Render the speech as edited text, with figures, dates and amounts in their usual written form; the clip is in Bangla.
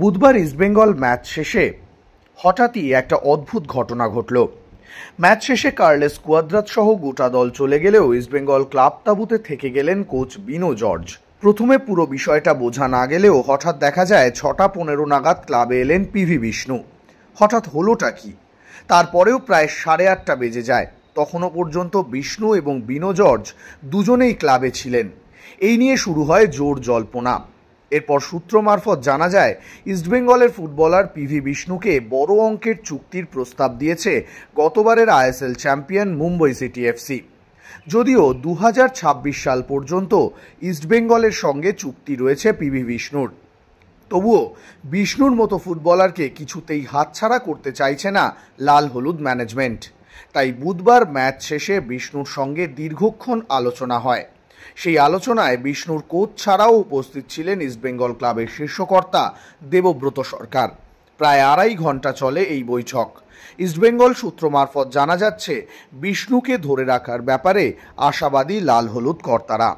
বুধবার ইস্টবেঙ্গল ম্যাচ শেষে হঠাৎই একটা অদ্ভুত ঘটনা ঘটল। ম্যাচ শেষে কার্লেস কুয়াদ্রাত সহ গোটা দল চলে গেলেও ইস্টবেঙ্গল ক্লাব তাঁবুতে থেকে গেলেন কোচ বিনো জর্জ। প্রথমে পুরো বিষয়টা বোঝা না গেলেও হঠাৎ দেখা যায় 6:15 নাগাদ ক্লাবে এলেন পিভি বিষ্ণু। হঠাৎ হলোটা কি? তারপরেও প্রায় 8:30 বেজে যায়। তখনও পর্যন্ত বিষ্ণু এবং বিনো জর্জ দুজনেই ক্লাবে ছিলেন। এই নিয়ে শুরু হয় জোর জল্পনা। এরপর সূত্র মারফত জানা যায় ইস্টবেঙ্গলের ফুটবলার পিভি বিষ্ণুকে বড় অঙ্কের চুক্তির প্রস্তাব দিয়েছে গতবারের ISL champion Mumbai city FC. যদিও 2026 সাল পর্যন্ত ইস্টবেঙ্গলের সঙ্গে চুক্তি রয়েছে পিভি বিষ্ণুর, তবুও বিষ্ণুর মতো ফুটবলারকে কিছুতেই হাতছাড়া করতে চাইছে না লাল হলুদ ম্যানেজমেন্ট। তাই বুধবার ম্যাচ শেষে বিষ্ণুর সঙ্গে দীর্ঘক্ষণ আলোচনা হয়। সেই আলোচনায় বিষ্ণুর কোচ ছাড়াও উপস্থিত ছিলেন ইস্টবেঙ্গল ক্লাবের শীর্ষকর্তা দেবব্রত সরকার। প্রায় 2.5 ঘন্টা চলে এই বৈঠক। ইস্টবেঙ্গল সূত্র মারফত জানা যাচ্ছে বিষ্ণুকে ধরে রাখার ব্যাপারে আশাবাদী লাল হলুদ কর্তারা।